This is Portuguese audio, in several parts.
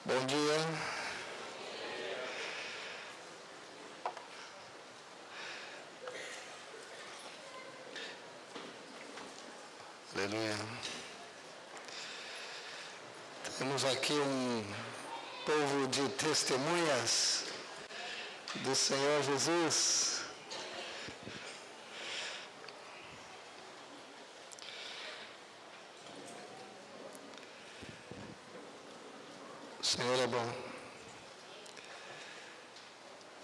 Bom dia. Aleluia. Temos aqui um povo de testemunhas do Senhor Jesus. O Senhor é bom.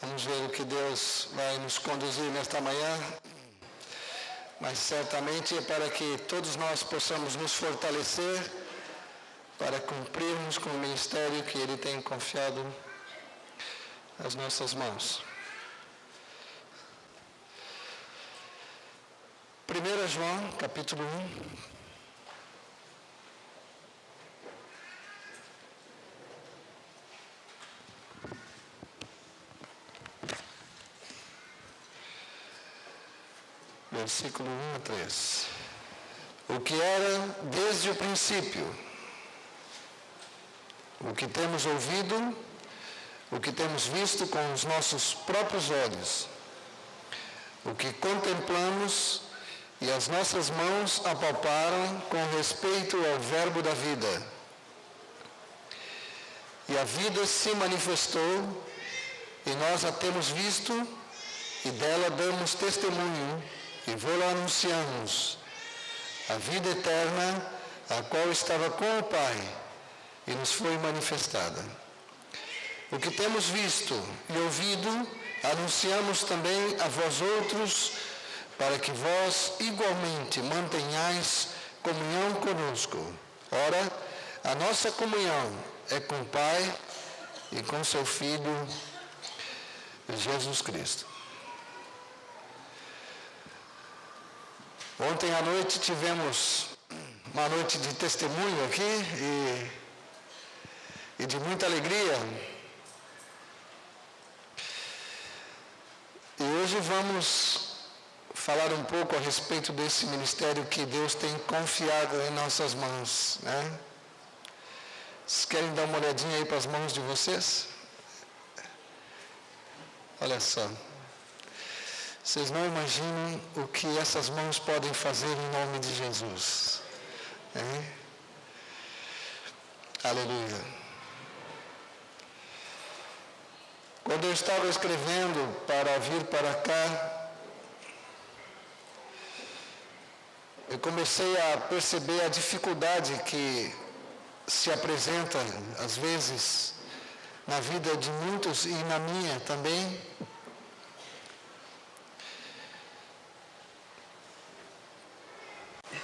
Vamos ver o que Deus vai nos conduzir nesta manhã. Mas certamente é para que todos nós possamos nos fortalecer para cumprirmos com o ministério que Ele tem confiado às nossas mãos. 1 João, capítulo 1. Versículo 1 a 3. O que era desde o princípio, o que temos ouvido, o que temos visto com os nossos próprios olhos, o que contemplamos e as nossas mãos apalparam com respeito ao verbo da vida. E a vida se manifestou, e nós a temos visto, e dela damos testemunho, e vô-la anunciamos, a vida eterna, a qual estava com o Pai, e nos foi manifestada. O que temos visto e ouvido, anunciamos também a vós outros, para que vós igualmente mantenhais comunhão conosco. Ora, a nossa comunhão é com o Pai e com seu Filho, Jesus Cristo. Ontem à noite tivemos uma noite de testemunho aqui e de muita alegria. E hoje vamos falar um pouco a respeito desse ministério que Deus tem confiado em nossas mãos, né? Vocês querem dar uma olhadinha aí para as mãos de vocês? Olha só. Vocês não imaginam o que essas mãos podem fazer em nome de Jesus. Aleluia. Quando eu estava escrevendo para vir para cá, eu comecei a perceber a dificuldade que se apresenta, às vezes, na vida de muitos e na minha também,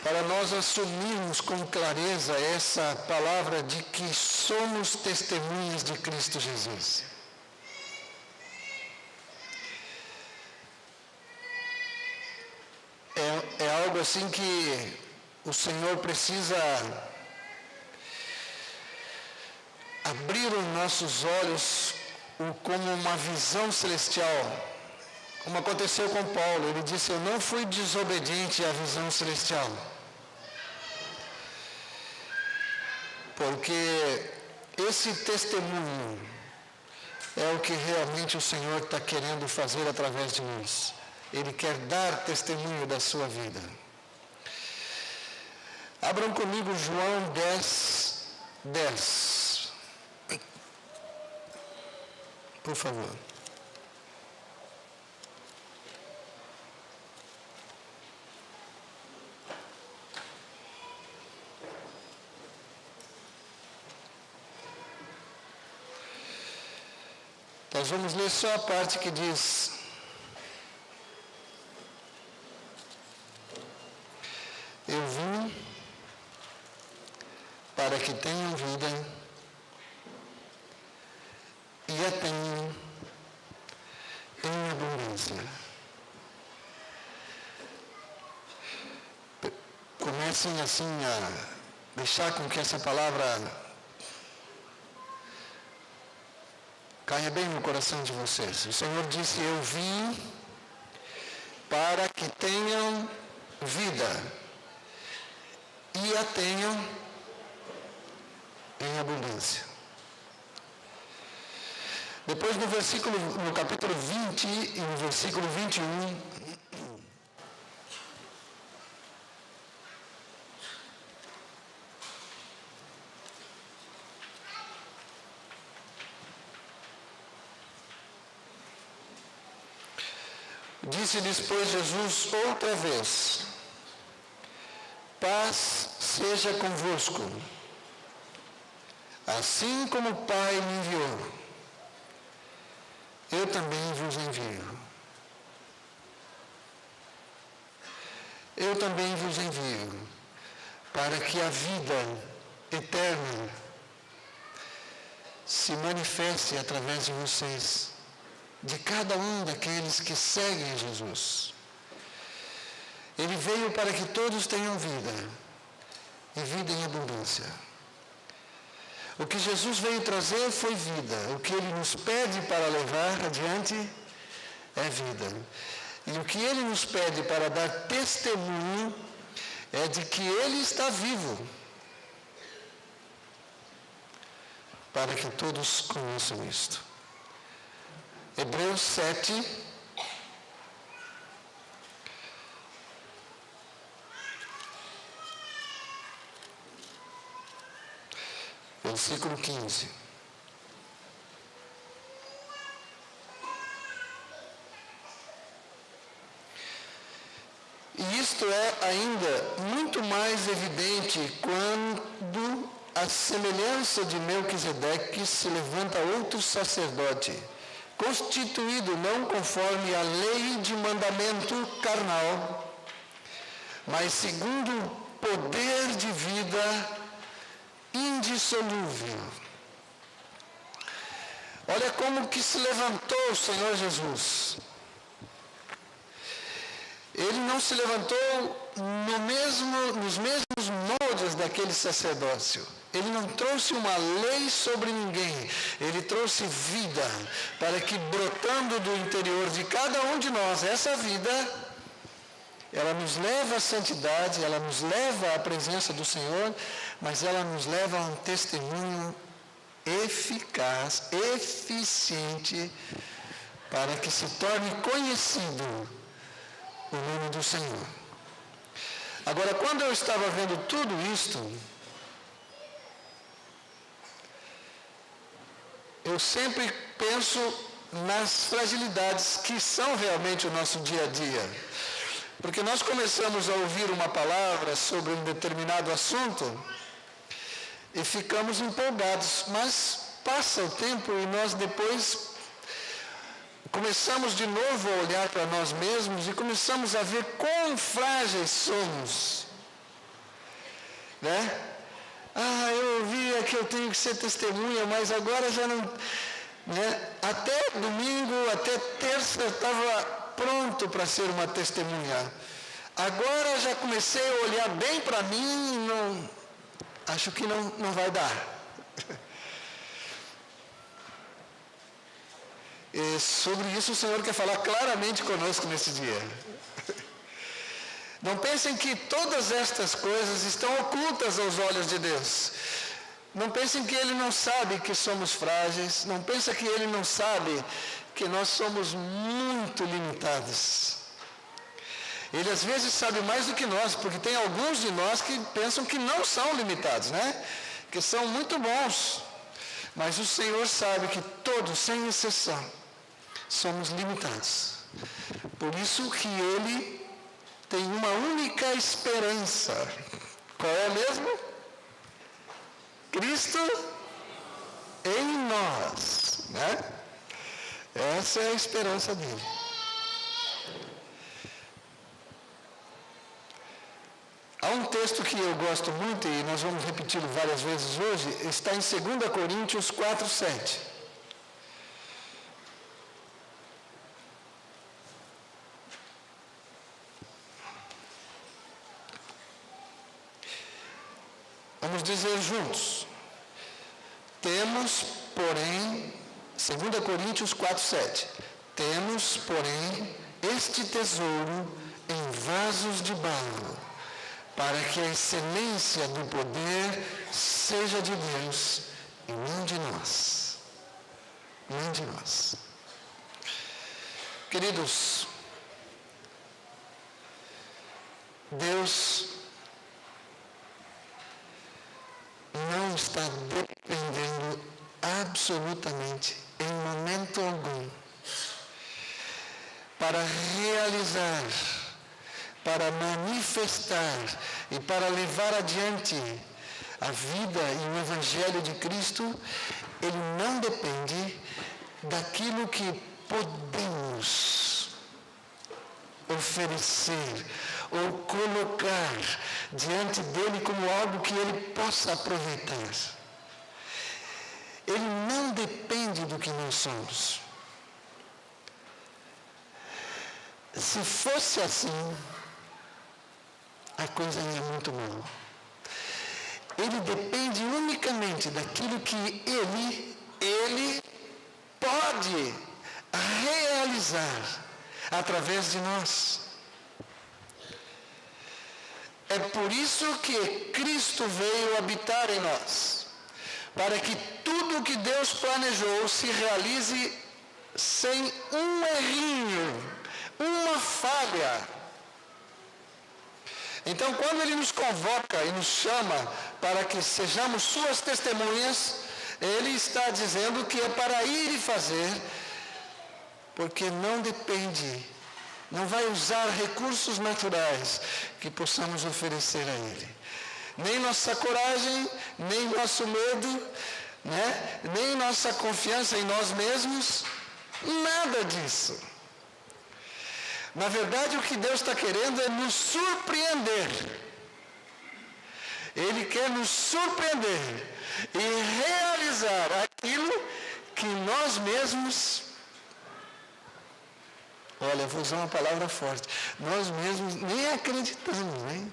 para nós assumirmos com clareza essa palavra de que somos testemunhas de Cristo Jesus. É algo assim que o Senhor precisa abrir os nossos olhos como uma visão celestial. Como aconteceu com Paulo, ele disse, eu não fui desobediente à visão celestial. Porque esse testemunho é o que realmente o Senhor está querendo fazer através de nós. Ele quer dar testemunho da sua vida. Abram comigo João 10. Por favor. Nós vamos ler só a parte que diz: eu vim para que tenham vida e a tenham em abundância. Comecem assim a deixar com que essa palavra caia bem no coração de vocês. O Senhor disse, eu vim para que tenham vida e a tenham em abundância. Depois no capítulo 20 e no versículo 21, disse-lhes, pois, Jesus outra vez: paz seja convosco. Assim como o Pai me enviou, eu também vos envio. Eu também vos envio, para que a vida eterna se manifeste através de vocês, de cada um daqueles que seguem Jesus. Ele veio para que todos tenham vida, e vida em abundância. O que Jesus veio trazer foi vida. O que Ele nos pede para levar adiante é vida. E o que Ele nos pede para dar testemunho é de que Ele está vivo, para que todos conheçam isto. Hebreus 7, versículo 15. E isto é ainda muito mais evidente quando, à semelhança de Melquisedeque, se levanta outro sacerdote, constituído não conforme a lei de mandamento carnal, mas segundo o poder de vida indissolúvel. Olha como que se levantou o Senhor Jesus. Ele não se levantou nos mesmos moldes daquele sacerdócio. Ele não trouxe uma lei sobre ninguém. Ele trouxe vida, para que brotando do interior de cada um de nós, essa vida, ela nos leva à santidade, ela nos leva à presença do Senhor, mas ela nos leva a um testemunho eficaz, eficiente, para que se torne conhecido o nome do Senhor. Agora, quando eu estava vendo tudo isto, eu sempre penso nas fragilidades que são realmente o nosso dia a dia. Porque nós começamos a ouvir uma palavra sobre um determinado assunto e ficamos empolgados, mas passa o tempo e nós depois começamos de novo a olhar para nós mesmos e começamos a ver quão frágeis somos. Né? Eu ouvia que eu tenho que ser testemunha, mas agora já não... Né? Até domingo, até terça, eu estava pronto para ser uma testemunha. Agora já comecei a olhar bem para mim e acho que não vai dar. E sobre isso o Senhor quer falar claramente conosco nesse dia. Não pensem que todas estas coisas estão ocultas aos olhos de Deus. Não pensem que Ele não sabe que somos frágeis. Não pensem que Ele não sabe que nós somos muito limitados. Ele às vezes sabe mais do que nós, porque tem alguns de nós que pensam que não são limitados, né? Que são muito bons. Mas o Senhor sabe que todos, sem exceção, somos limitados. Por isso que Ele tem uma única esperança. Qual é mesmo? Cristo em nós, né? Essa é a esperança dele. Há um texto que eu gosto muito, e nós vamos repeti-lo várias vezes hoje, está em 2 Coríntios 4, 7. Vamos dizer juntos. Temos, porém, 2 Coríntios 4, 7. Temos, porém, este tesouro em vasos de barro, para que a excelência do poder seja de Deus e não de nós. nem de nós. Queridos, Deus não está dependendo absolutamente, em momento algum, para realizar, para manifestar e para levar adiante a vida e o Evangelho de Cristo. Ele não depende daquilo que podemos oferecer ou colocar diante dele como algo que ele possa aproveitar. Ele não depende do que nós somos. Se fosse assim, a coisa ia muito mal. Ele depende unicamente daquilo que ele pode realizar através de nós. É por isso que Cristo veio habitar em nós, para que tudo o que Deus planejou se realize sem um errinho, uma falha. Então, quando Ele nos convoca e nos chama para que sejamos suas testemunhas, Ele está dizendo que é para ir e fazer, porque não depende, não vai usar recursos naturais que possamos oferecer a Ele. Nem nossa coragem, nem nosso medo, nem nossa confiança em nós mesmos, nada disso. Na verdade, o que Deus está querendo é nos surpreender. Ele quer nos surpreender e realizar aquilo que nós mesmos, olha, vou usar uma palavra forte, nós mesmos nem acreditamos, hein?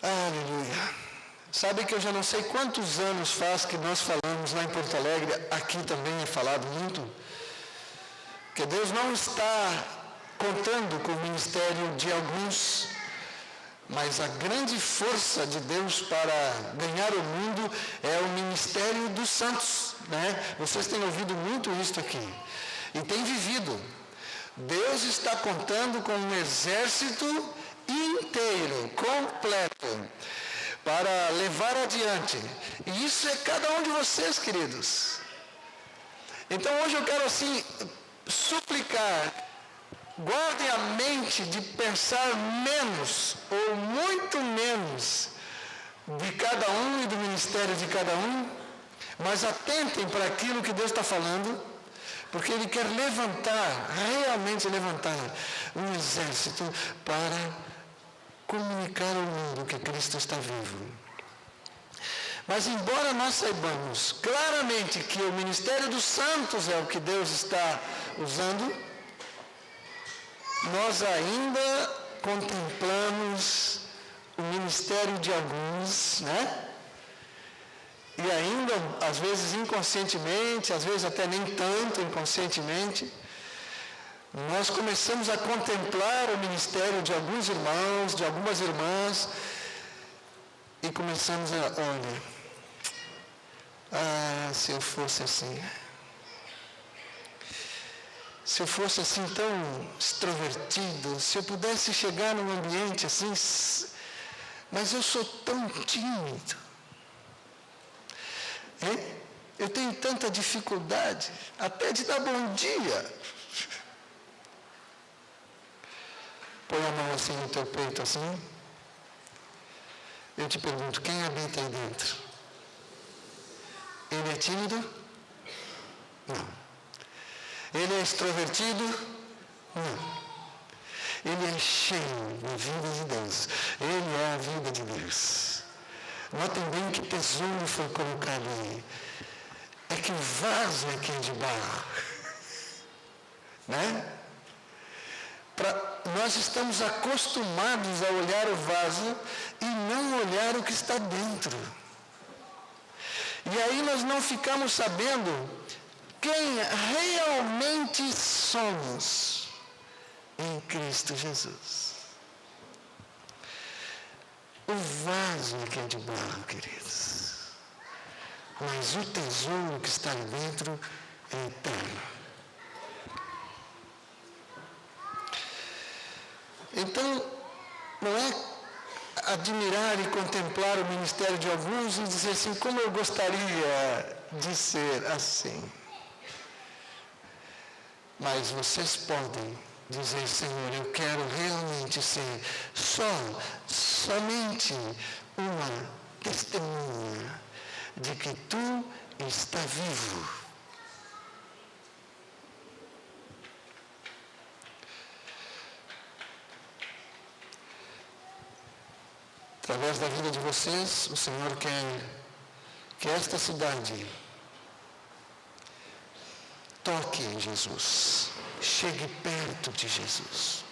Aleluia. Sabe que eu já não sei quantos anos faz que nós falamos lá em Porto Alegre, aqui também é falado muito, que Deus não está contando com o ministério de alguns, mas a grande força de Deus para ganhar o mundo é o ministério dos santos, Vocês têm ouvido muito isso aqui e têm vivido. Deus está contando com um exército inteiro, completo, para levar adiante. E isso é cada um de vocês, queridos. Então hoje eu quero assim suplicar, guardem a mente de pensar menos ou muito menos de cada um e do ministério de cada um, mas atentem para aquilo que Deus está falando, porque Ele quer realmente levantar um exército para comunicar ao mundo que Cristo está vivo. Mas embora nós saibamos claramente que o ministério dos santos é o que Deus está usando, nós ainda contemplamos o ministério de alguns, E ainda, às vezes inconscientemente, às vezes até nem tanto inconscientemente, nós começamos a contemplar o ministério de alguns irmãos, de algumas irmãs, e começamos a, se eu fosse assim, se eu fosse assim tão extrovertido, se eu pudesse chegar num ambiente assim, mas eu sou tão tímido, eu tenho tanta dificuldade, até de dar bom dia. Põe a mão assim no teu peito, assim. Eu te pergunto, quem habita aí dentro? Ele é tímido? Não. Ele é extrovertido? Não. Ele é cheio da vida de Deus. Ele é a vida de Deus. Notem bem que tesouro foi colocado aí. É que o vaso é que é de barro. Nós estamos acostumados a olhar o vaso e não olhar o que está dentro. E aí nós não ficamos sabendo quem realmente somos em Cristo Jesus. O vaso é que é de barro, queridos. Mas o tesouro que está ali dentro é eterno. Então, não é admirar e contemplar o ministério de alguns e dizer assim, como eu gostaria de ser assim. Mas vocês podem dizer, Senhor, eu quero realmente ser somente uma testemunha de que Tu está vivo. Através da vida de vocês, o Senhor quer que esta cidade toque em Jesus, chegue perto de Jesus.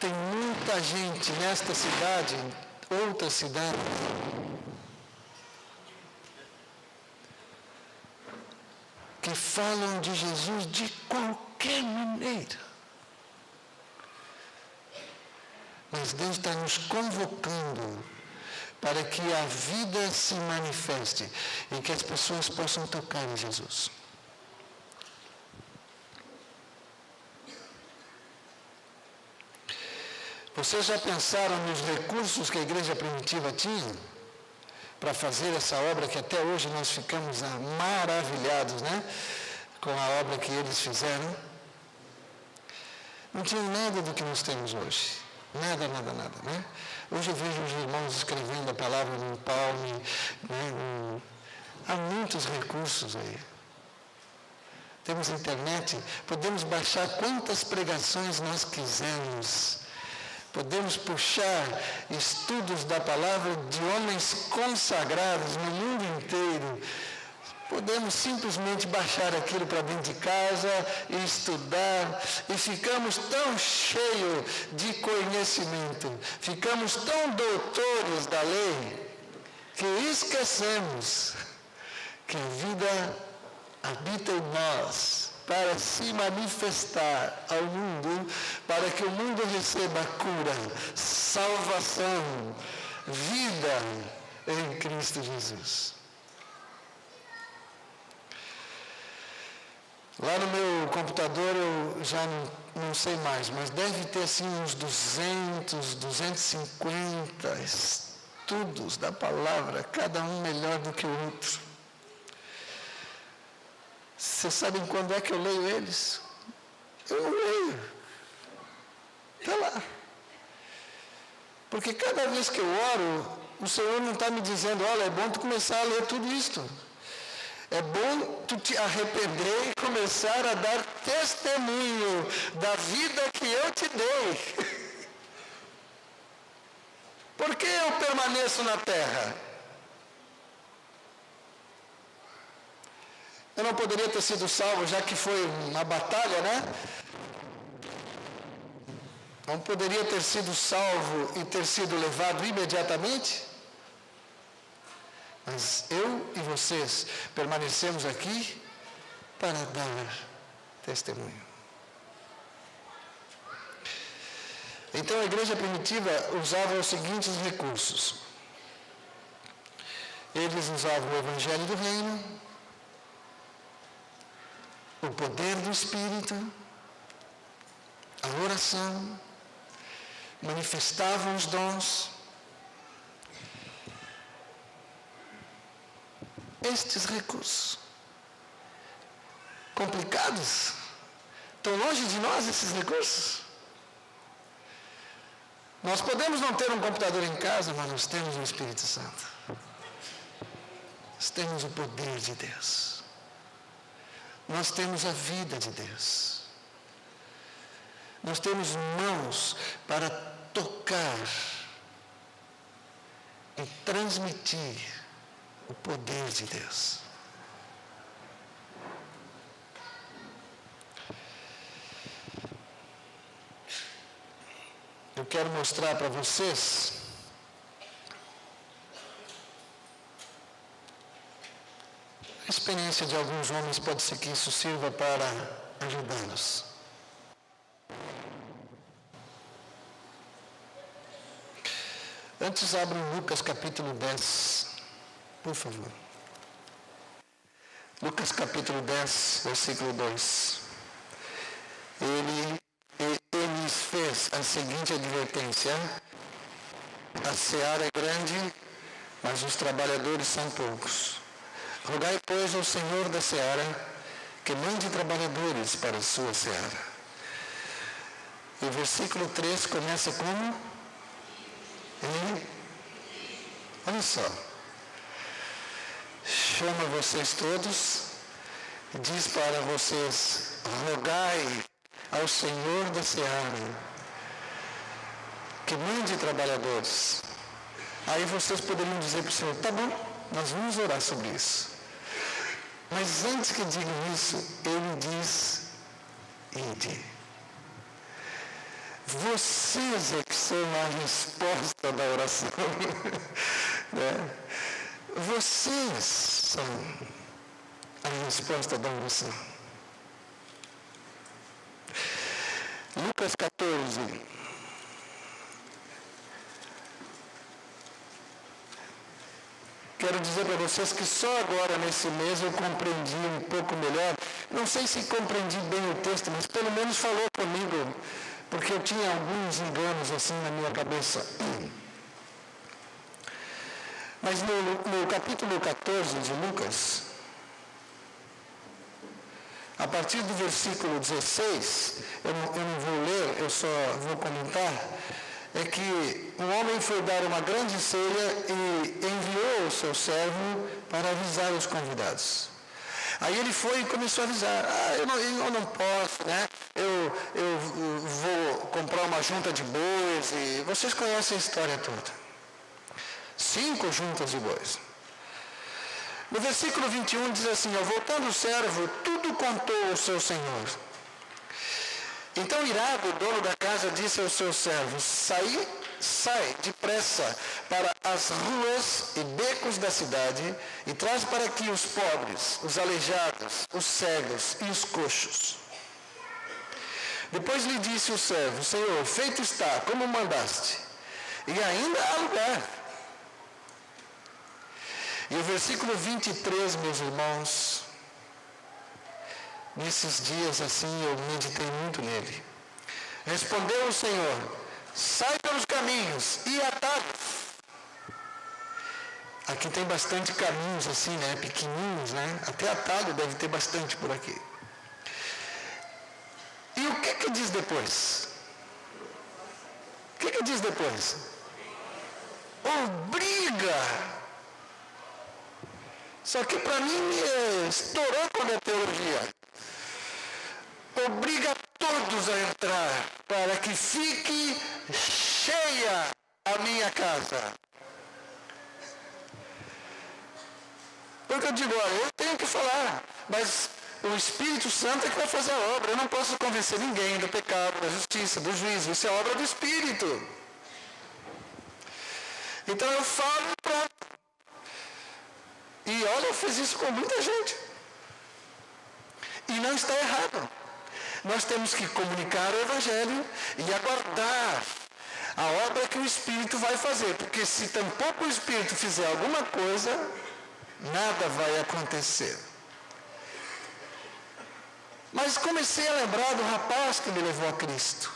Tem muita gente nesta cidade, outras cidades, que falam de Jesus de qualquer maneira. Mas Deus está nos convocando para que a vida se manifeste e que as pessoas possam tocar em Jesus. Vocês já pensaram nos recursos que a igreja primitiva tinha para fazer essa obra que até hoje nós ficamos maravilhados, né? Com a obra que eles fizeram? Não tinha nada do que nós temos hoje. Nada, né? Hoje eu vejo os irmãos escrevendo a palavra no palme, né? Há muitos recursos aí. Temos internet, podemos baixar quantas pregações nós quisermos. Podemos puxar estudos da palavra de homens consagrados no mundo inteiro. Podemos simplesmente baixar aquilo para dentro de casa e estudar, e ficamos tão cheios de conhecimento, ficamos tão doutores da lei, que esquecemos que a vida habita em nós para se manifestar ao mundo, para que o mundo receba cura, salvação, vida em Cristo Jesus. Lá no meu computador eu já não sei mais, mas deve ter assim uns 200, 250 estudos da palavra, cada um melhor do que o outro. Vocês sabem quando é que eu leio eles? Eu não leio. Está lá. Porque cada vez que eu oro, o Senhor não está me dizendo, olha, é bom tu começar a ler tudo isto. É bom tu te arrepender e começar a dar testemunho da vida que eu te dei. Por que eu permaneço na terra? Eu não poderia ter sido salvo, já que foi uma batalha, né? Não poderia ter sido salvo e ter sido levado imediatamente? Mas eu e vocês permanecemos aqui para dar testemunho. Então a igreja primitiva usava os seguintes recursos. Eles usavam o evangelho do reino, o poder do Espírito, a oração, manifestavam os dons. Estes recursos complicados, estão longe de nós esses recursos. Nós podemos não ter um computador em casa, mas nós temos o Espírito Santo. Nós temos o poder de Deus. Nós temos a vida de Deus. Nós temos mãos para tocar e transmitir o poder de Deus. Eu quero mostrar para vocês a experiência de alguns homens, pode ser que isso sirva para ajudá-los. Antes abra Lucas capítulo 10, por favor. Lucas capítulo 10, versículo 2. Ele fez a seguinte advertência: a seara é grande, mas os trabalhadores são poucos. Rogai, pois, ao Senhor da seara que mande trabalhadores para a sua seara. E o versículo 3 começa como? Olha só. Chama vocês todos, diz para vocês: rogai ao Senhor da seara que mande trabalhadores. Aí vocês poderiam dizer para o Senhor: tá bom, nós vamos orar sobre isso. Mas antes que digam isso, ele diz: ide. Vocês é que são a resposta da oração. Né? Vocês são a resposta da oração. Lucas 14. Quero dizer para vocês que só agora, nesse mês, eu compreendi um pouco melhor. Não sei se compreendi bem o texto, mas pelo menos falou comigo, porque eu tinha alguns enganos assim na minha cabeça. Mas no capítulo 14 de Lucas, a partir do versículo 16, eu não vou ler, eu só vou comentar, é que um homem foi dar uma grande ceia e enviou o seu servo para avisar os convidados. Aí ele foi e começou a avisar: eu não posso, né? Eu vou comprar uma junta de bois, e vocês conhecem a história toda. 5 juntas de bois. No versículo 21 diz assim: voltando o servo, tudo contou ao seu senhor. Então irado, o dono da casa disse ao seu servo: sai depressa para as ruas e becos da cidade e traz para aqui os pobres, os aleijados, os cegos e os coxos. Depois lhe disse o servo: Senhor, feito está, como mandaste, e ainda há lugar. E o versículo 23, meus irmãos, nesses dias assim eu meditei muito nele. Respondeu o Senhor: sai pelos caminhos e atalhos. Aqui tem bastante caminhos assim, né? Pequenininhos, né? Até atalho deve ter bastante por aqui. E o que diz depois? O que diz depois? Obriga. Só que para mim estourou com a teologia. Obriga todos a entrar para que fique cheia a minha casa. Porque eu digo: olha, eu tenho que falar, mas o Espírito Santo é que vai fazer a obra. Eu não posso convencer ninguém do pecado, da justiça, do juízo. Isso é obra do Espírito. Então eu falo e pronto. E olha, eu fiz isso com muita gente. E não está errado. Nós temos que comunicar o Evangelho e aguardar a obra que o Espírito vai fazer. Porque se tampouco o Espírito fizer alguma coisa, nada vai acontecer. Mas comecei a lembrar do rapaz que me levou a Cristo.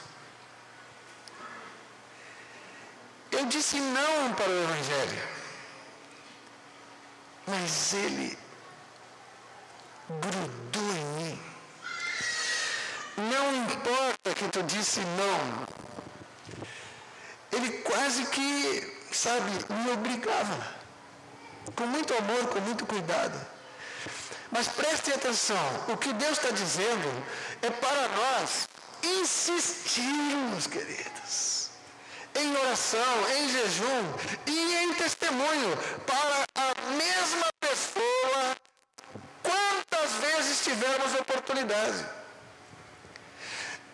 Eu disse não para o Evangelho. Mas ele grudou em mim. Não importa que tu disse não. Ele quase que, me obrigava. Com muito amor, com muito cuidado. Mas prestem atenção, o que Deus está dizendo é para nós insistirmos, queridos, em oração, em jejum e em testemunho para a mesma pessoa quantas vezes tivermos oportunidade.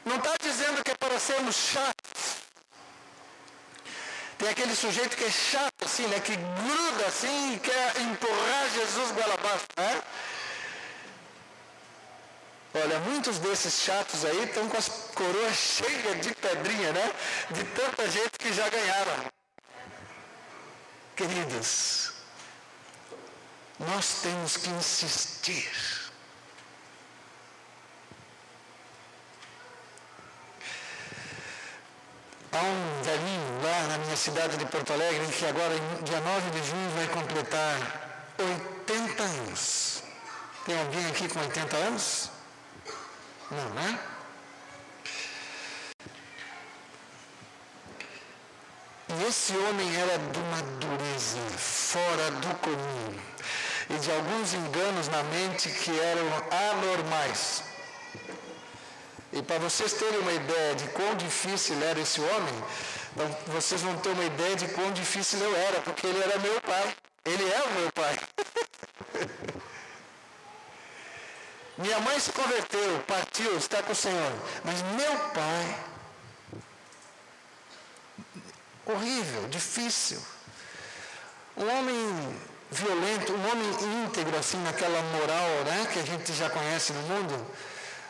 Não está dizendo que é para sermos chatos. Tem aquele sujeito que é chato assim, né? Que gruda assim e quer empurrar Jesus goela abaixo, né? Olha, muitos desses chatos aí estão com as coroas cheias de pedrinha, né? De tanta gente que já ganharam. Queridos, nós temos que insistir. Há um velhinho lá na minha cidade de Porto Alegre que agora, dia 9 de junho, vai completar 80 anos. Tem alguém aqui com 80 anos? Não, né? E esse homem era de uma dureza fora do comum e de alguns enganos na mente que eram anormais. E para vocês terem uma ideia de quão difícil era esse homem, então vocês vão ter uma ideia de quão difícil eu era, porque ele era meu pai. Ele é o meu pai. Minha mãe se converteu, partiu, está com o Senhor. Mas meu pai, horrível, difícil. Um homem violento, um homem íntegro, assim, naquela moral, né, que a gente já conhece no mundo.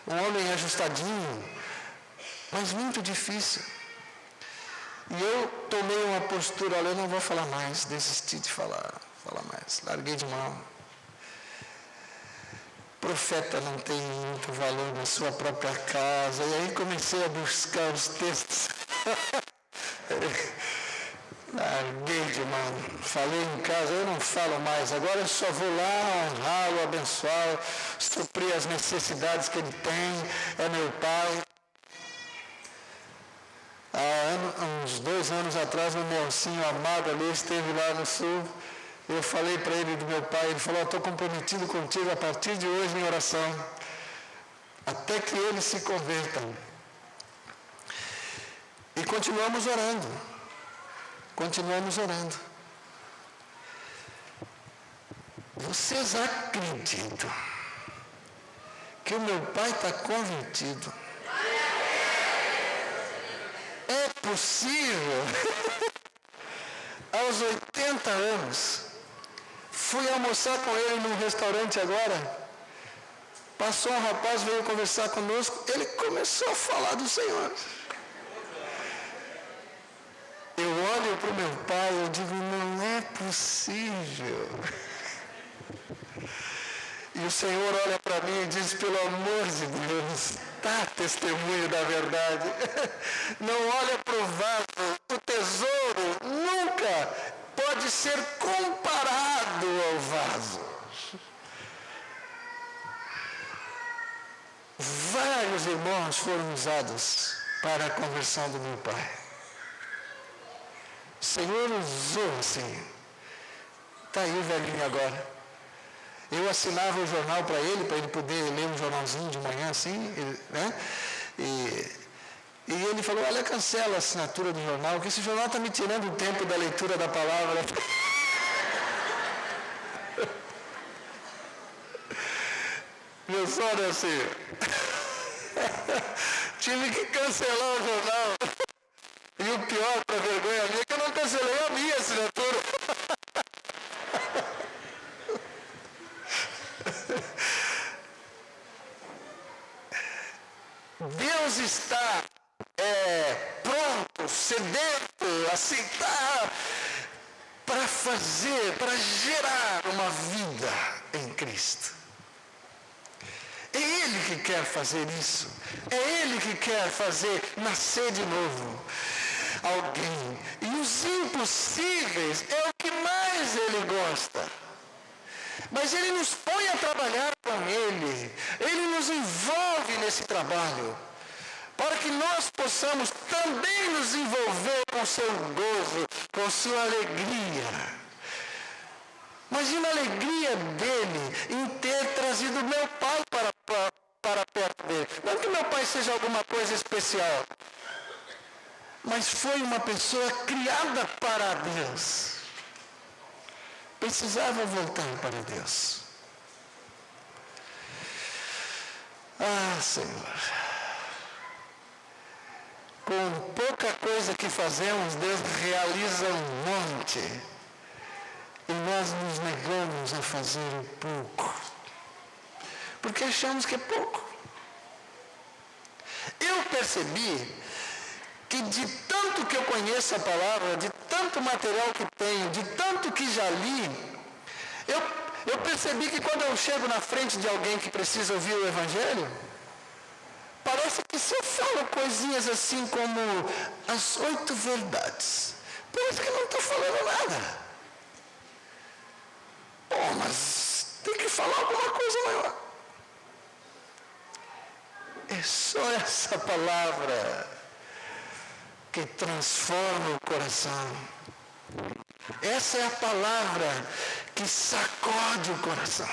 Um homem ajustadinho, mas muito difícil. E eu tomei uma postura, olha, eu não vou falar mais, desisti de falar mais, larguei de mão. Profeta não tem muito valor na sua própria casa. E aí comecei a buscar os textos. Larguei de mão. Falei em casa, eu não falo mais. Agora eu só vou lá honrá-lo, abençoá-lo, suprir as necessidades que ele tem. É meu pai. Há uns 2 anos atrás, meu mocinho amado ali esteve lá no sul. Eu falei para ele do meu pai, ele falou, estou comprometido contigo a partir de hoje em oração, até que ele se converta. E continuamos orando. Vocês acreditam que o meu pai está convertido? É possível? Aos 80 anos, fui almoçar com ele num restaurante agora. Passou um rapaz, veio conversar conosco. Ele começou a falar do Senhor. Eu olho para o meu pai e eu digo, não é possível. E o Senhor olha para mim e diz, pelo amor de Deus, dá testemunho da verdade. Não olha para o vaso. O tesouro nunca pode ser comparado ao vaso. Vários irmãos foram usados para a conversão do meu pai. O Senhor usou assim. Está aí o velhinho agora. Eu assinava o jornal para ele poder ler um jornalzinho de manhã assim, né? E ele falou, olha, cancela a assinatura do jornal, que esse jornal está me tirando o tempo da leitura da palavra. Meu sonho é assim. Tive que cancelar o jornal. E o pior, para vergonha minha, é que eu não cancelei a minha assinatura. Deus está pronto, sedento, assim, para fazer, para gerar uma vida em Cristo. É Ele que quer fazer isso. É Ele que quer fazer nascer de novo alguém. E os impossíveis é o que mais Ele gosta. Mas Ele nos põe a trabalhar com Ele. Ele nos envolve nesse trabalho. Para que nós possamos também nos envolver com o seu gozo, com sua alegria. Imagina a alegria dele em ter trazido meu pai para perto dele. Não que meu pai seja alguma coisa especial, mas foi uma pessoa criada para Deus. Precisava voltar para Deus. Ah, Senhor. Com pouca coisa que fazemos, Deus realiza um monte. E nós nos negamos a fazer um pouco. Porque achamos que é pouco. Eu percebi que de tanto que eu conheço a palavra, de tanto material que tenho, de tanto que já li, eu percebi que quando eu chego na frente de alguém que precisa ouvir o Evangelho, parece que se eu falo coisinhas assim como as 8 verdades, parece que eu não estou falando nada. Mas tem que falar alguma coisa maior. É só essa palavra que transforma o coração. Essa é a palavra que sacode o coração.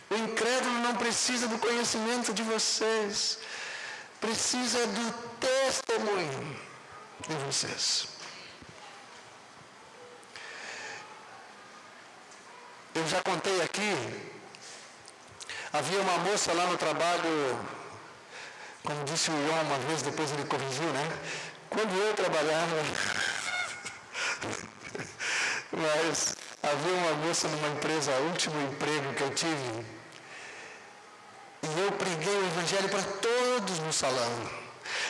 O incrédulo não precisa do conhecimento de vocês, precisa do testemunho de vocês. Eu já contei aqui, havia uma moça lá no trabalho, como disse o Ion uma vez, depois ele corrigiu, né? Quando eu trabalhava, mas havia uma moça numa empresa, o último emprego que eu tive, e eu preguei o Evangelho para todos no salão.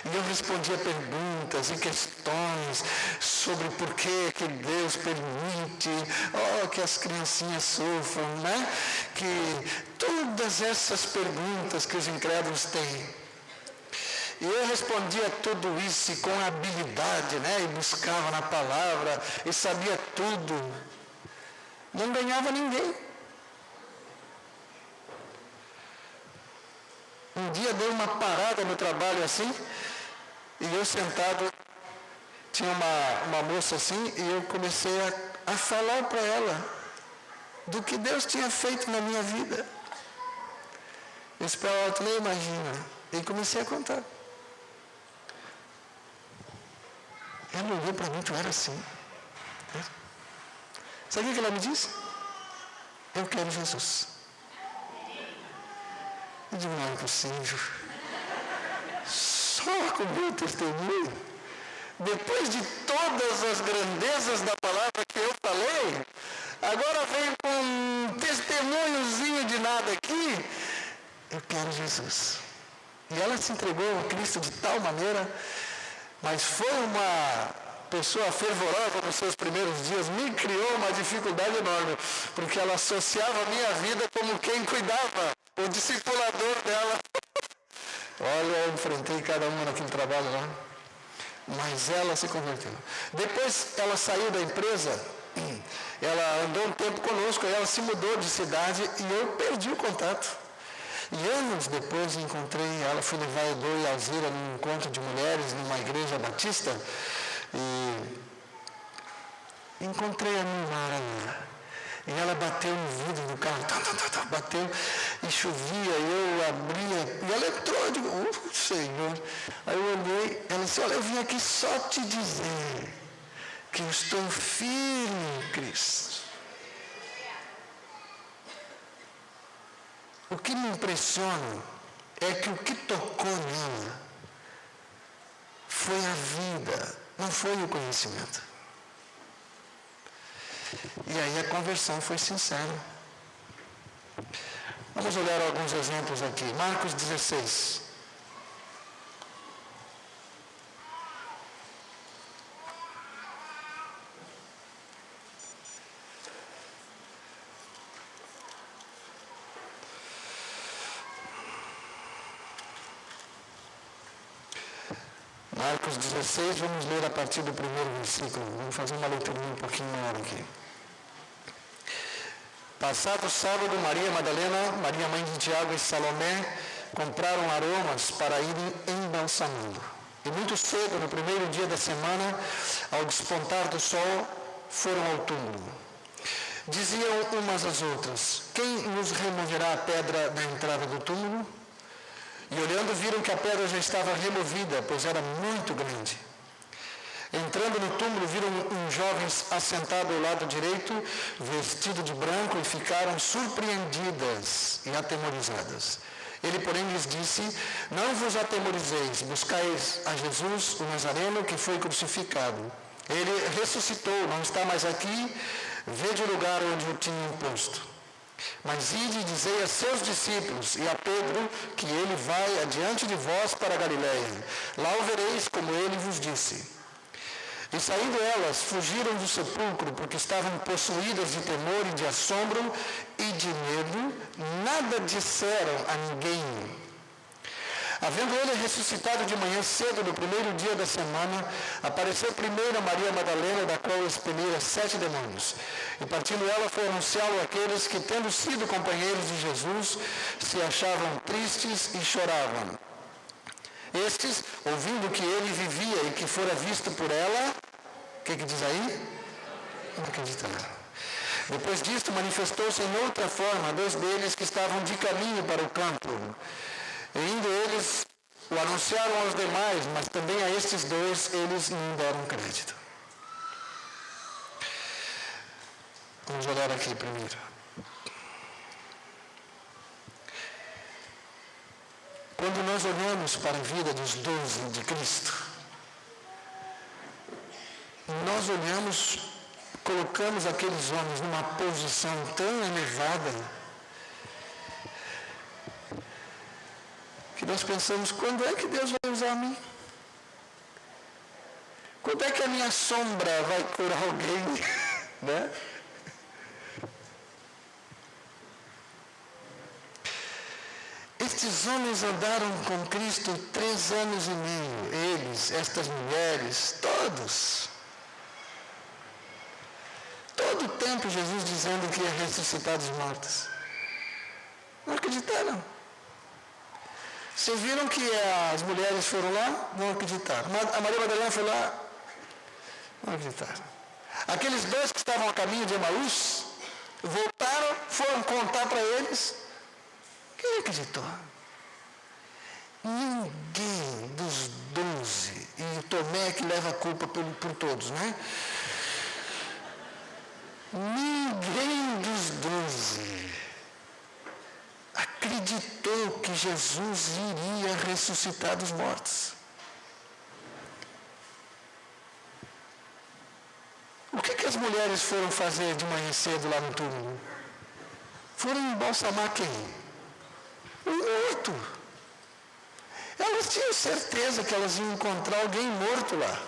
E eu respondia perguntas e questões sobre por que Deus permite que as criancinhas sofram, né? Que todas essas perguntas que os incrédulos têm. E eu respondia tudo isso com habilidade, né? E buscava na palavra e sabia tudo. Não ganhava ninguém. Um dia deu uma parada no trabalho assim, e eu sentado, tinha uma moça assim, e eu comecei a falar para ela do que Deus tinha feito na minha vida. Eu disse para ela, tu nem imagina. E comecei a contar. Ela olhou para mim, tu era assim. Sabe o que ela me disse? Eu quero Jesus. Eu digo, não é possível. Só com o meu testemunho, depois de todas as grandezas da palavra que eu falei, agora vem com um testemunhozinho de nada aqui. Eu quero Jesus. E ela se entregou a Cristo de tal maneira, mas foi uma pessoa fervorosa nos seus primeiros dias, me criou uma dificuldade enorme, porque ela associava a minha vida como quem cuidava, o discipulador dela. Olha, eu enfrentei cada uma naquele trabalho lá, mas ela se converteu. Depois ela saiu da empresa, ela andou um tempo conosco, ela se mudou de cidade e eu perdi o contato. E anos depois encontrei ela, fui levar a Edu e a Alzira num encontro de mulheres numa igreja batista e encontrei a Mara. E ela bateu no vidro do carro, bateu e chovia, e eu abria, e ela entrou, eu digo, Senhor. Aí eu olhei, ela disse, olha, eu vim aqui só te dizer que eu estou firme em Cristo. O que me impressiona é que o que tocou nela foi a vida, não foi o conhecimento. E aí a conversão foi sincera. Vamos olhar alguns exemplos aqui. Marcos 16. Marcos 16, vamos ler a partir do primeiro versículo. Vamos fazer uma leitura um pouquinho maior aqui. Passado o sábado, Maria Madalena, Maria mãe de Tiago e Salomé compraram aromas para irem embalsamando. E muito cedo, no primeiro dia da semana, ao despontar do sol, foram ao túmulo. Diziam umas às outras, quem nos removerá a pedra da entrada do túmulo? E olhando viram que a pedra já estava removida, pois era muito grande. Entrando no túmulo, viram um jovem assentado ao lado direito, vestido de branco, e ficaram surpreendidas e atemorizadas. Ele, porém, lhes disse, não vos atemorizeis, buscais a Jesus, o Nazareno, que foi crucificado. Ele ressuscitou, não está mais aqui, vede o lugar onde o tinham posto. Mas ide e dizei a seus discípulos e a Pedro que ele vai adiante de vós para a Galiléia. Lá o vereis como ele vos disse. E saindo elas, fugiram do sepulcro, porque estavam possuídas de temor e de assombro e de medo, nada disseram a ninguém. Havendo ele ressuscitado de manhã cedo, no primeiro dia da semana, apareceu primeiro a Maria Madalena, da qual expelia 7 demônios. E partindo ela, foi anunciá-lo àqueles que, tendo sido companheiros de Jesus, se achavam tristes e choravam. Estes, ouvindo que ele vivia e que fora visto por ela, o que diz aí? Não acreditaram. Depois disto, manifestou-se em outra forma 2 deles que estavam de caminho para o campo. E indo eles, o anunciaram aos demais, mas também a estes 2 eles não deram crédito. Vamos olhar aqui primeiro. Quando nós olhamos para a vida dos 12 de Cristo, nós olhamos, colocamos aqueles homens numa posição tão elevada, que nós pensamos, quando é que Deus vai usar a mim? Quando é que a minha sombra vai curar alguém? Né? Estes homens andaram com Cristo 3 anos e meio. Eles, estas mulheres, todos. Todo o tempo Jesus dizendo que ia ressuscitar dos mortos. Não acreditaram. Vocês viram que as mulheres foram lá? Não acreditaram. A Maria Madalena foi lá? Não acreditaram. Aqueles 2 que estavam a caminho de Emaús, voltaram, foram contar para eles. Quem acreditou? Ninguém dos 12. E o Tomé que leva a culpa por todos, né? Ninguém dos 12 acreditou que Jesus iria ressuscitar dos mortos. O que as mulheres foram fazer de manhã cedo lá no túmulo? Foram embalsamar quem? O morto. Elas tinham certeza que elas iam encontrar alguém morto lá.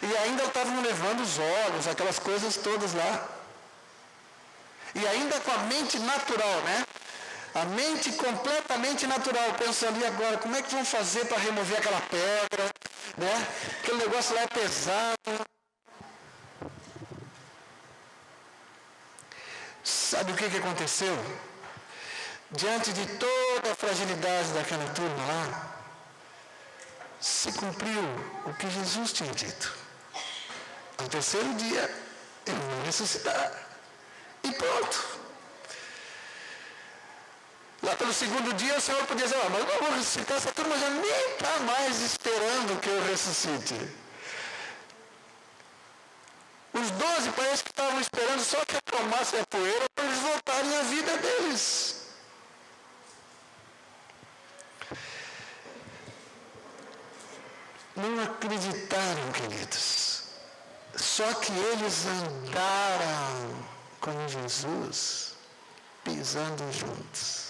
E ainda estavam levando os olhos, aquelas coisas todas lá. E ainda com a mente natural, né? A mente completamente natural, pensando, e agora, como é que vão fazer para remover aquela pedra? Né? Aquele negócio lá é pesado. Sabe o que aconteceu? Diante de toda a fragilidade daquela turma lá, se cumpriu o que Jesus tinha dito. No terceiro dia, ele vai ressuscitar. E pronto. Lá pelo segundo dia, o Senhor podia dizer, mas eu não vou ressuscitar, essa turma já nem está mais esperando que eu ressuscite. Os 12 parece que estavam esperando só que eu tomasse a poeira para eles voltarem à vida deles. Não acreditaram, queridos. Só que eles andaram com Jesus, pisando juntos.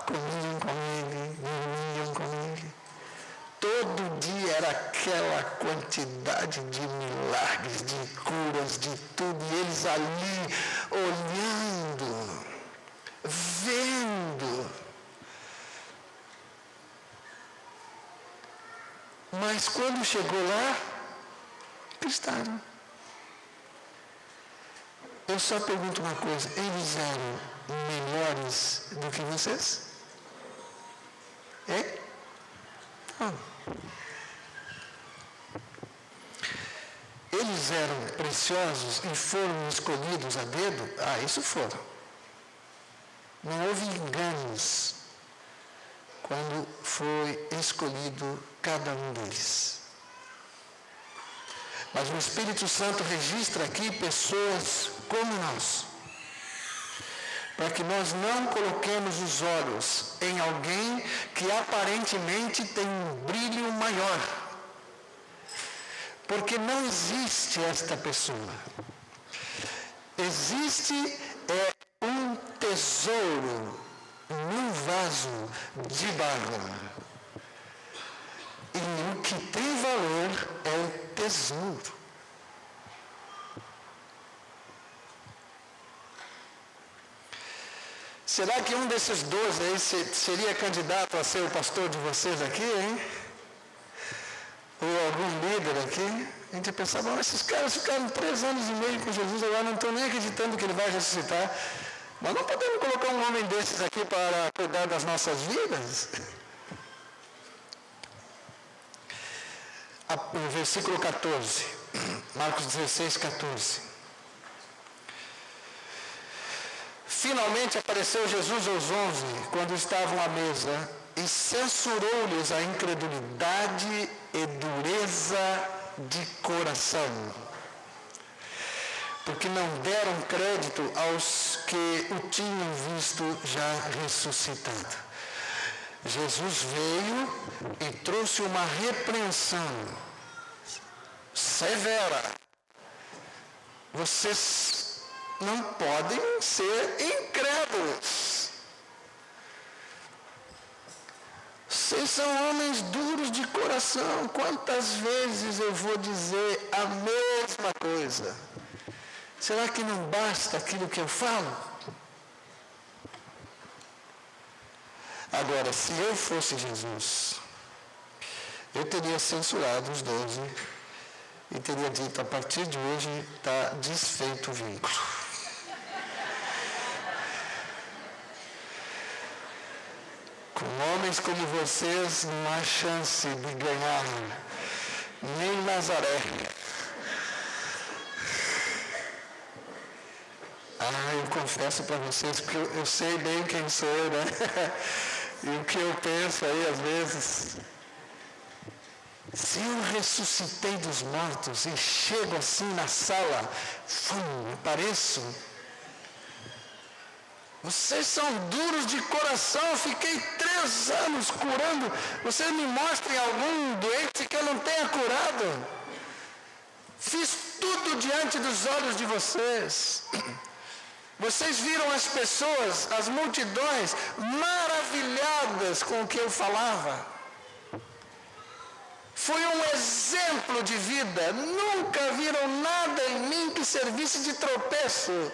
Comiam com ele, dormiam com ele. Todo dia era aquela quantidade de milagres, de curas, de tudo. E eles ali, olhando, vendo. Mas quando chegou lá, cristãos. Eu só pergunto uma coisa, eles eram melhores do que vocês? É? Não. Eles eram preciosos e foram escolhidos a dedo? Isso foram. Não houve enganos quando foi escolhido cada um deles. Mas o Espírito Santo registra aqui pessoas como nós, para que nós não coloquemos os olhos em alguém que aparentemente tem um brilho maior, porque não existe esta pessoa. Existe é um tesouro num vaso de barro. E o que tem valor é o tesouro. Será que um desses 12 aí seria candidato a ser o pastor de vocês aqui, hein? Ou algum líder aqui? A gente pensava, esses caras ficaram 3 anos e meio com Jesus, agora não estão nem acreditando que ele vai ressuscitar. Mas não podemos colocar um homem desses aqui para cuidar das nossas vidas? No versículo 14, Marcos 16, 14. Finalmente apareceu Jesus aos 11, quando estavam à mesa, e censurou-lhes a incredulidade e dureza de coração, porque não deram crédito aos que o tinham visto já ressuscitado. Jesus veio e trouxe uma repreensão severa. Vocês não podem ser incrédulos. Vocês são homens duros de coração. Quantas vezes eu vou dizer a mesma coisa? Será que não basta aquilo que eu falo? Agora, se eu fosse Jesus, eu teria censurado os 12 e teria dito, a partir de hoje está desfeito o vínculo. Com homens como vocês, não há chance de ganhar nem Nazaré. Eu confesso para vocês, porque eu sei bem quem sou, né? E o que eu penso aí, às vezes. Se eu ressuscitei dos mortos e chego assim na sala, apareço. Vocês são duros de coração, eu fiquei 3 anos curando. Vocês me mostrem algum doente que eu não tenha curado. Fiz tudo diante dos olhos de vocês. Vocês viram as pessoas, as multidões, maravilhadas com o que eu falava. Foi um exemplo de vida. Nunca viram nada em mim que servisse de tropeço.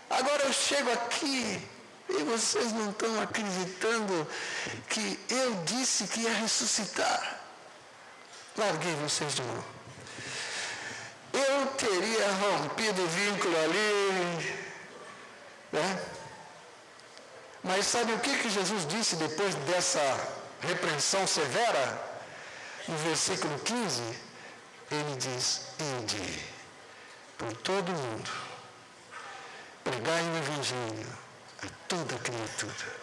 Agora eu chego aqui e vocês não estão acreditando que eu disse que ia ressuscitar. Larguei vocês de mão. Eu teria rompido o vínculo ali, né? Mas sabe o que Jesus disse depois dessa repreensão severa? No versículo 15, ele diz, ide por todo mundo, pregai o Evangelho a toda criatura.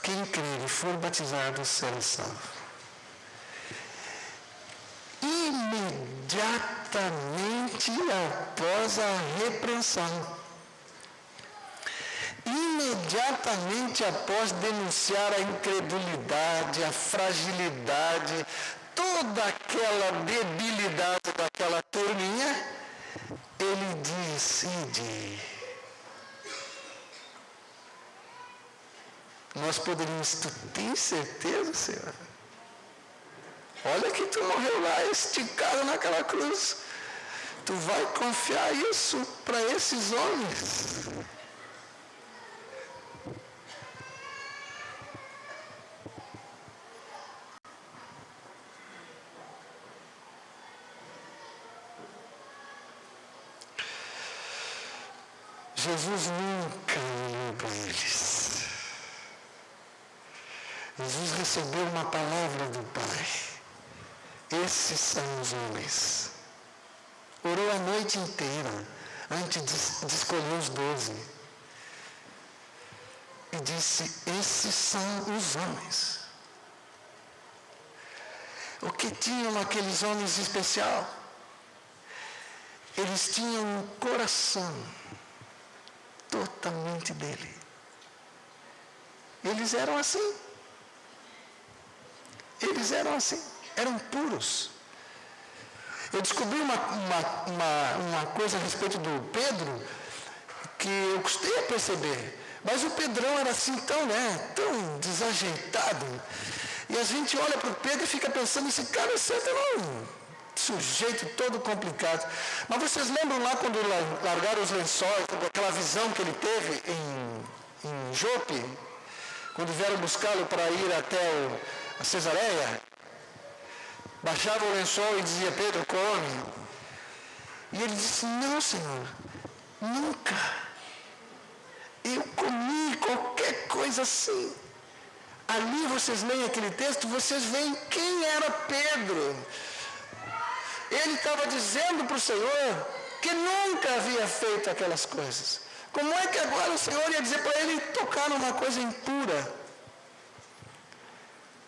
Quem crer e for batizado será salvo. Imediatamente após a repreensão, imediatamente após denunciar a incredulidade, a fragilidade, toda aquela debilidade daquela turminha, ele diz, ide. Nós poderíamos, tu tens certeza, Senhor? Olha que tu morreu lá esticado naquela cruz. Tu vai confiar isso para esses homens? Jesus nunca olhou para eles. Jesus recebeu uma palavra do Pai. Esses são os homens. Orou a noite inteira antes de escolher os 12. E disse, esses são os homens. O que tinham aqueles homens especial? Eles tinham um coração totalmente dele. Eles eram assim. Eles eram assim. Eram puros. Eu descobri uma coisa a respeito do Pedro, que eu custei a perceber. Mas o Pedrão era assim tão desajeitado. E a gente olha para o Pedro e fica pensando, esse cara é um sujeito todo complicado. Mas vocês lembram lá quando largaram os lençóis, aquela visão que ele teve em Jope, quando vieram buscá-lo para ir até a Cesareia? Baixava o lençol e dizia, Pedro, come. E ele disse, não, Senhor, nunca. Eu comi qualquer coisa assim. Ali vocês leem aquele texto, vocês veem quem era Pedro. Ele estava dizendo para o Senhor que nunca havia feito aquelas coisas. Como é que agora o Senhor ia dizer para ele tocar numa coisa impura?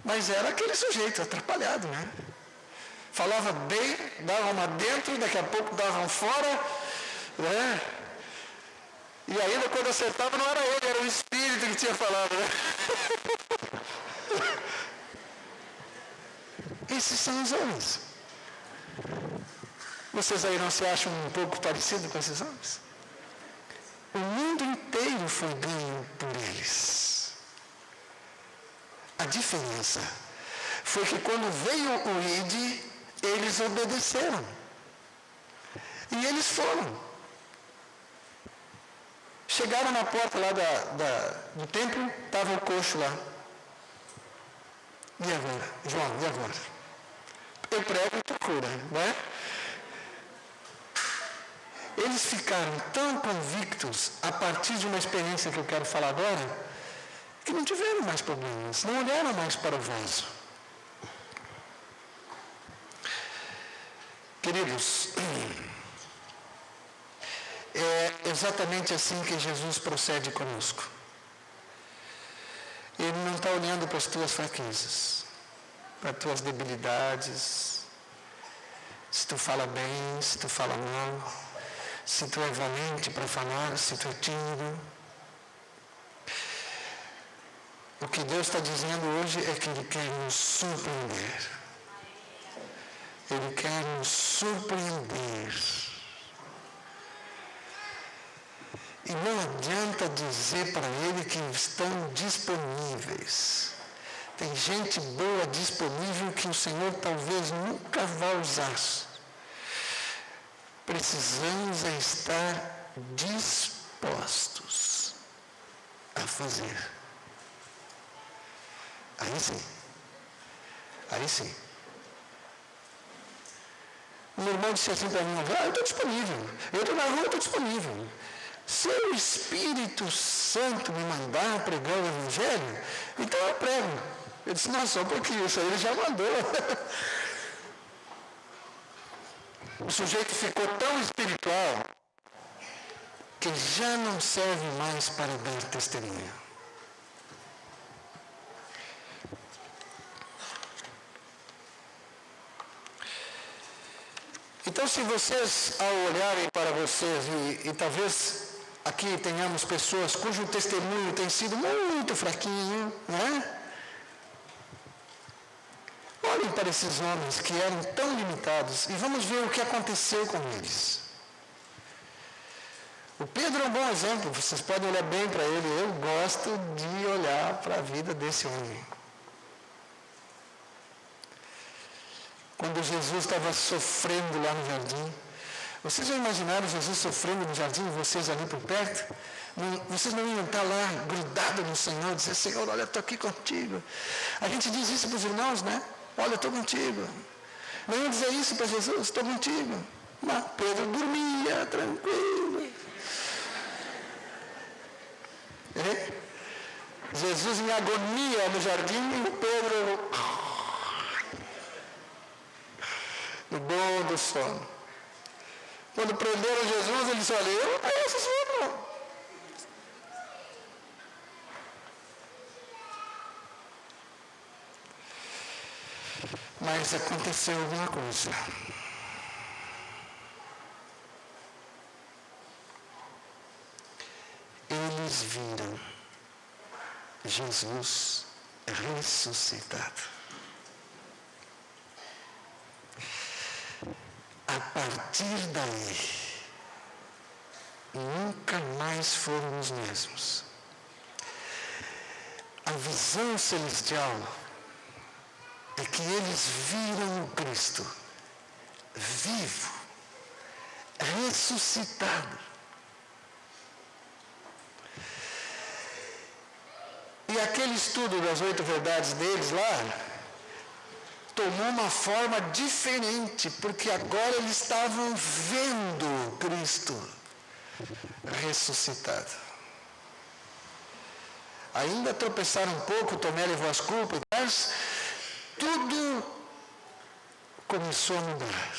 Mas era aquele sujeito atrapalhado, né? Falava bem, dava uma dentro, daqui a pouco davam fora, né? E ainda quando acertava não era ele, era o Espírito que tinha falado, né? Esses são os homens. Vocês aí não se acham um pouco parecidos com esses homens? O mundo inteiro foi ganho por eles. A diferença foi que quando veio o ID, eles obedeceram. E eles foram. Chegaram na porta lá do templo, estava o coxo lá. E agora? João, e agora? Eu prego e tu cura, né? Eles ficaram tão convictos, a partir de uma experiência que eu quero falar agora, que não tiveram mais problemas, não olharam mais para o vaso. Queridos, é exatamente assim que Jesus procede conosco. Ele não está olhando para as tuas fraquezas, para as tuas debilidades, se tu fala bem, se tu fala mal, se tu é valente para falar, se tu é tímido. O que Deus está dizendo hoje é que Ele quer nos surpreender. Ele quer nos surpreender. E não adianta dizer para Ele que estão disponíveis. Tem gente boa disponível que o Senhor talvez nunca vá usar. Precisamos estar dispostos a fazer. Aí sim. Aí sim. O meu irmão disse assim para mim, eu estou disponível. Eu estou na rua, eu estou disponível. Se o Espírito Santo me mandar pregar o Evangelho, então eu prego. Eu disse, não, só porque isso aí ele já mandou. O sujeito ficou tão espiritual que já não serve mais para dar testemunho. Então, se vocês, ao olharem para vocês, e talvez aqui tenhamos pessoas cujo testemunho tem sido muito fraquinho, né? Olhem para esses homens que eram tão limitados e vamos ver o que aconteceu com eles. O Pedro é um bom exemplo, vocês podem olhar bem para ele. Eu gosto de olhar para a vida desse homem. Quando Jesus estava sofrendo lá no jardim, vocês já imaginaram Jesus sofrendo no jardim e vocês ali por perto? Vocês não iam estar lá grudados no Senhor, dizer, Senhor, olha, estou aqui contigo. A gente diz isso para os irmãos, né? Olha, estou contigo. Não iam dizer isso para Jesus, estou contigo. Mas Pedro dormia tranquilo. Jesus em agonia no jardim e o Pedro no bom do sono. Quando prenderam Jesus, ele disse, olha, eu não conheço esse homem, não. Mas aconteceu alguma coisa. Eles viram Jesus ressuscitado. A partir daí, nunca mais foram os mesmos. A visão celestial é que eles viram o Cristo vivo, ressuscitado. E aquele estudo das 8 verdades deles lá tomou uma forma diferente, porque agora eles estavam vendo Cristo ressuscitado. Ainda tropeçaram um pouco, Tomé levou as culpas, mas tudo começou a mudar.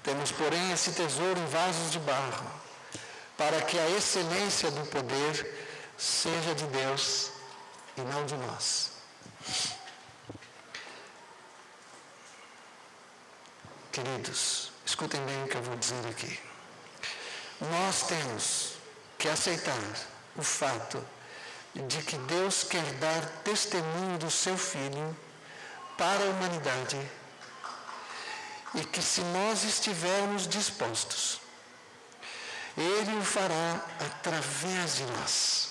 Temos, porém, esse tesouro em vasos de barro, para que a excelência do poder seja de Deus e não de nós. Queridos, escutem bem o que eu vou dizer aqui. Nós temos que aceitar o fato de que Deus quer dar testemunho do seu Filho para a humanidade e que, se nós estivermos dispostos, Ele o fará através de nós,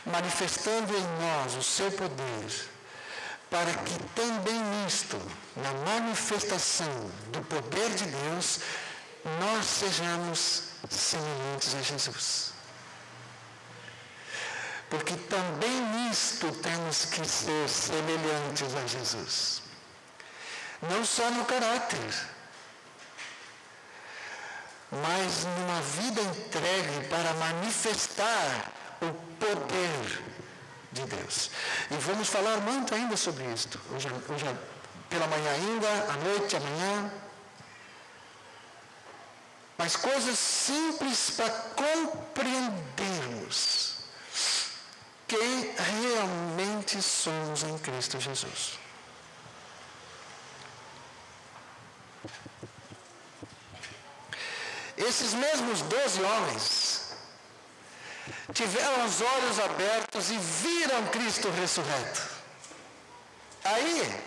manifestando em nós o seu poder, para que também nisto, na manifestação do poder de Deus, nós sejamos semelhantes a Jesus. Porque também nisto temos que ser semelhantes a Jesus. Não só no caráter, mas numa vida entregue para manifestar o poder de Deus. E vamos falar muito ainda sobre isto. Hoje pela manhã ainda, à noite, amanhã. Mas coisas simples para compreendermos quem realmente somos em Cristo Jesus. Esses mesmos 12 homens tiveram os olhos abertos e viram Cristo ressurreto. Aí,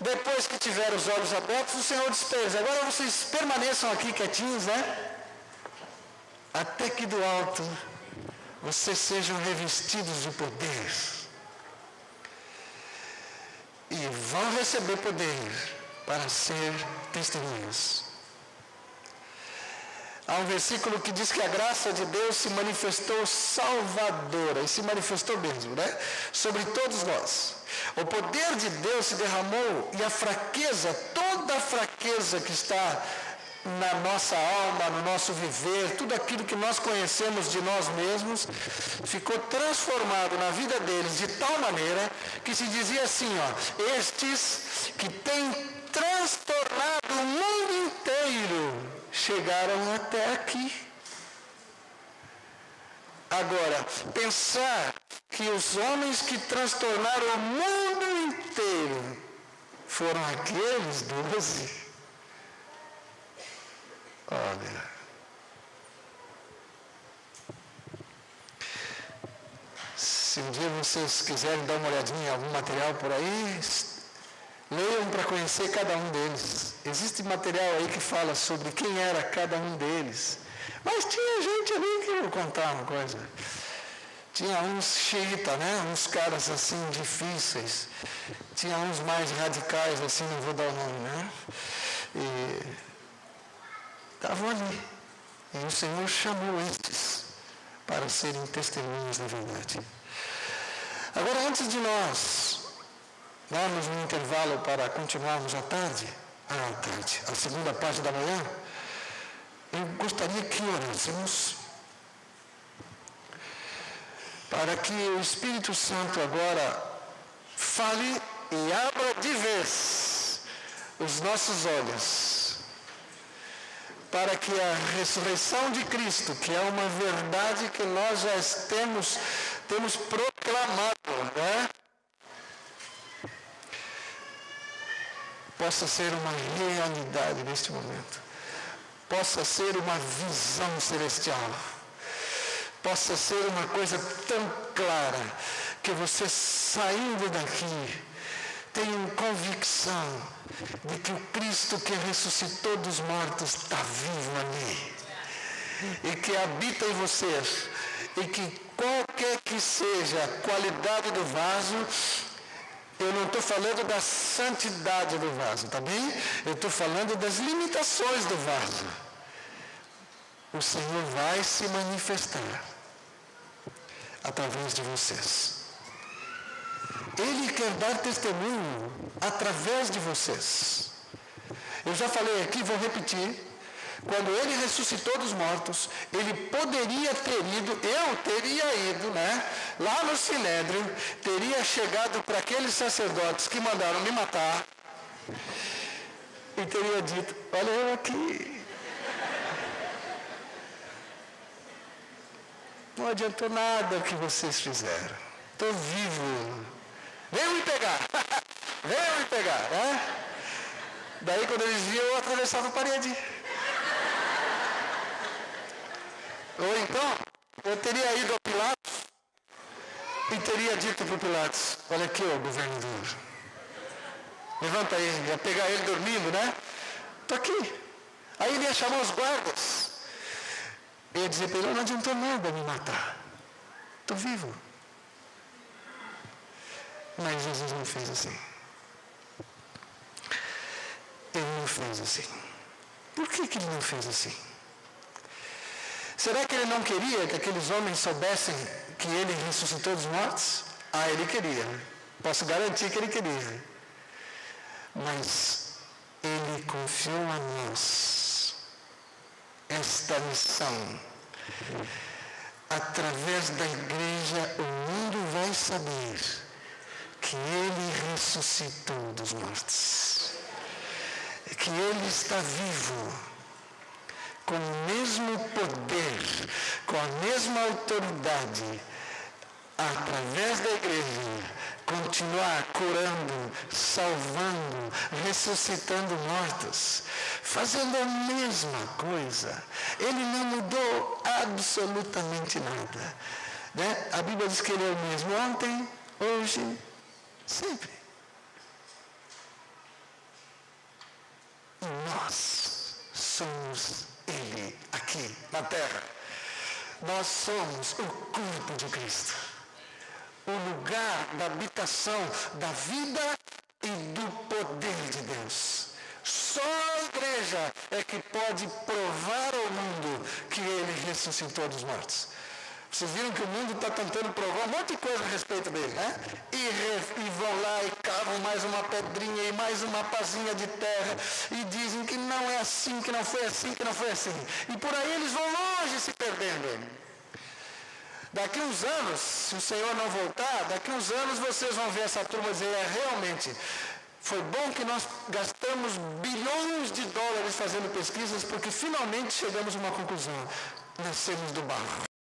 depois que tiveram os olhos abertos, o Senhor disse para eles: agora vocês permaneçam aqui quietinhos, né? Até que do alto vocês sejam revestidos de poder. E vão receber poder para ser testemunhas. Há um versículo que diz que a graça de Deus se manifestou salvadora, e se manifestou mesmo, né? Sobre todos nós. O poder de Deus se derramou e a fraqueza, toda a fraqueza que está na nossa alma, no nosso viver, tudo aquilo que nós conhecemos de nós mesmos, ficou transformado na vida deles de tal maneira que se dizia assim, estes que têm transtornado o mundo inteiro, chegaram até aqui. Agora, pensar que os homens que transtornaram o mundo inteiro foram aqueles 12. Olha. Se um dia vocês quiserem dar uma olhadinha em algum material por aí, leiam para conhecer cada um deles. Existe material aí que fala sobre quem era cada um deles. Mas tinha gente ali que, vou contar uma coisa, tinha uns xiita, né? Uns caras assim difíceis. Tinha uns mais radicais, assim, não vou dar o nome, né? E estavam ali. E o Senhor chamou estes para serem testemunhas da verdade. Agora, antes de nós darmos um intervalo para continuarmos à tarde, a segunda parte da manhã, eu gostaria que orássemos para que o Espírito Santo agora fale e abra de vez os nossos olhos, para que a ressurreição de Cristo, que é uma verdade que nós já temos proclamado, né? Possa ser uma realidade neste momento. Possa ser uma visão celestial. Possa ser uma coisa tão clara que você, saindo daqui, tenha convicção de que o Cristo que ressuscitou dos mortos está vivo ali e que habita em vocês, e que qualquer que seja a qualidade do vaso, eu não estou falando da santidade do vaso, tá bem? Eu estou falando das limitações do vaso. O Senhor vai se manifestar através de vocês. Ele quer dar testemunho através de vocês. Eu já falei aqui, vou repetir. Quando ele ressuscitou dos mortos, ele poderia ter ido, eu teria ido, lá no Sinédrio, teria chegado para aqueles sacerdotes que mandaram me matar e teria dito: olha eu aqui. Não adiantou nada o que vocês fizeram. Estou vivo. Venham me pegar. Venham me pegar. Daí quando eles viam, eu atravessava a parede. Ou então, eu teria ido ao Pilatos e teria dito para o Pilatos: olha aqui, ó, governador. Levanta aí, ia pegar ele dormindo, Estou aqui. Aí ele ia chamar os guardas. Eu ia dizer para ele: não adiantou nada me matar. Estou vivo. Mas Jesus não fez assim. Ele não fez assim. Por que ele não fez assim? Será que ele não queria que aqueles homens soubessem que ele ressuscitou dos mortos? Ele queria. Posso garantir que ele queria. Mas ele confiou a nós esta missão. Através da igreja, o mundo vai saber que ele ressuscitou dos mortos. Que ele está vivo. Com o mesmo poder, com a mesma autoridade, através da igreja, continuar curando, salvando, ressuscitando mortos, fazendo a mesma coisa. Ele não mudou absolutamente nada. A Bíblia diz que ele é o mesmo ontem, hoje, sempre. Nós somos Ele aqui na terra. Nós somos o corpo de Cristo. O lugar da habitação da vida e do poder de Deus. Só a igreja é que pode provar ao mundo que Ele ressuscitou dos mortos. Vocês viram que o mundo está tentando provar um monte de coisa a respeito dele, E vão lá e cavam mais uma pedrinha e mais uma pazinha de terra e dizem que não é assim, que não foi assim, que não foi assim. E por aí eles vão longe se perdendo. Daqui uns anos, se o Senhor não voltar, daqui uns anos vocês vão ver essa turma dizer: realmente, foi bom que nós gastamos bilhões de dólares fazendo pesquisas, porque finalmente chegamos a uma conclusão. Nascemos do barro.